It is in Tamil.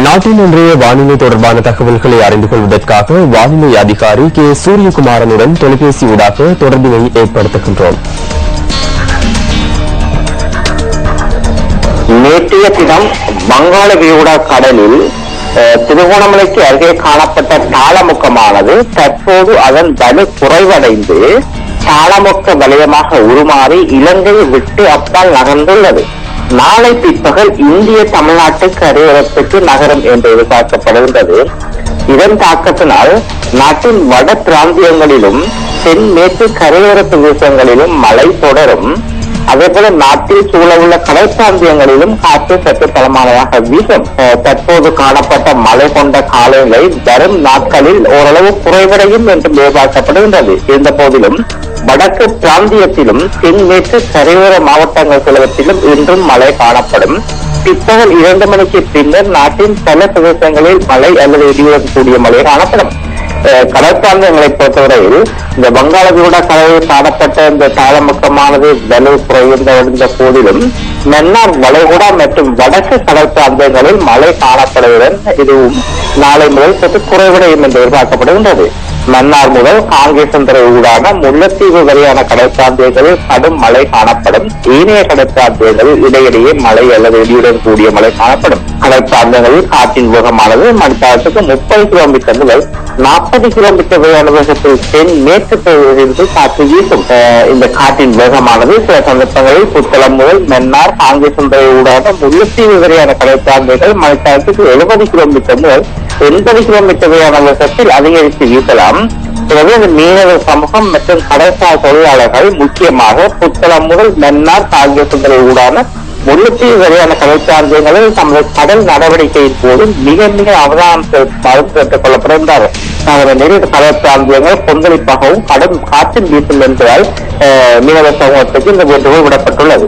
நாட்டின் இன்றைய வானிலை தொடர்பான தகவல்களை அறிந்து கொள்வதற்காக வானிலை அதிகாரி கே சூரியகுமாரனுடன் தொலைபேசி ஊடாக தொடர்பினை ஏற்படுத்துகின்றோம். நேற்றைய தினம் வங்காள விரிகுடா கடலில் திருகோணமலைக்கு அருகே காணப்பட்ட தாளமுக்கமானது தற்போது அதன் வலு குறைவடைந்து தாளமுக்க வலயமாக உருமாறி இலங்கையை விட்டு அப்பால் நகர்ந்துள்ளது. நாளை பிற்பகல் இந்திய தமிழ்நாட்டு கரையோரத்துக்கு நகரும் என்று எதிர்பார்க்கப்படுகின்றது. இதன் தாக்கத்தினால் நாட்டின் வட பிராந்தியங்களிலும் தென்மேற்கு கரையோர பிரதேசங்களிலும் மழை தொடரும். அதேபோல நாட்டில் சூழவுள்ள கடல் பிராந்தியங்களிலும் காற்று சற்று பலமானதாக வீசும். தற்போது காணப்பட்ட மழை கொண்ட காலநிலை வரும் நாட்களில் ஓரளவு குறைவடையும் என்று எதிர்பார்க்கப்படுகின்றது. இருந்த போதிலும் வடக்கு பிராந்தியத்திலும் தென்மேற்கு கரையோர மாவட்டங்கள் சிலவற்றிலும் இன்றும் மழை காணப்படும். பிற்பகல் 2 மணிக்கு பின்னர் நாட்டின் பல பிரதேசங்களில் மழை அல்லது இடியுடன் கூடிய மழை காணப்படும். கடற்பிராந்தியங்களை பொறுத்தவரையில் இந்த வங்காள விரிகுடா கடலில் காணப்பட்ட இந்த தாளமுக்கமானது வலு குறைந்த போதிலும் மன்னார் வளைகுடா மற்றும் வடக்கு கடற்பிராந்தியங்களில் மழை காணப்படுவதுடன் இதுவும் நாளை முதல் சற்று குறைவடையும் என்று எதிர்பார்க்கப்படுகின்றது. மன்னார் முதல் காங்கேசந்துறை ஊடான முல்லைத்தீவு வரையான கடற்பிராந்தியங்களில் கடும் மழை காணப்படும். ஏனைய கடற்பிராந்தியங்களில் இடையிடையே மழை அல்லது இடியுடன் கூடிய மழை காணப்படும். கடற்பிராந்தியங்களில் காற்றின் வேகமானது மணித்தாரத்துக்கு 30 கிலோமீட்டர் முதல் 40 கிலோமீட்டர் வரையான வேகத்தில் தென்மேற்கு பகுதியிலிருந்து காற்று வீசும். இந்த காற்றின் வேகமானது சில சந்தர்ப்பங்களில் புத்தளம் முதல் மன்னார் காங்கேசந்துறை ஊடான முல்லைத்தீவு வரையான கடற்பிராந்தியங்கள் மணித்தாரத்துக்கு 70 கிலோமீட்டர் முதல் 80 கிலோமீட்டர் வரையான வேகத்தில் அதிகரித்து வீசலாம். எனவே இந்த மீனவர் சமூகம் மற்றும் கடற்சார் தொழிலாளர்கள் முக்கியமாக புத்தளம் முதல் மன்னார் காங்கேசந்துறை ஊடான முல்லைத்தீவு வரையான கடற்பிராந்தியங்களில் தமது கடல் நடவடிக்கையின் போது மிக மிக அவதானம் கேட்டுக் கொள்ளப்படுகின்றார்கள். நிறைய கடற்பிராந்தியங்கள் கொந்தளிப்பாகவும் கடும் காற்றின் வீசும் என்பதால் மீனவர் சமூகத்துக்கு இந்த வேண்டுகோள் விடப்பட்டுள்ளது.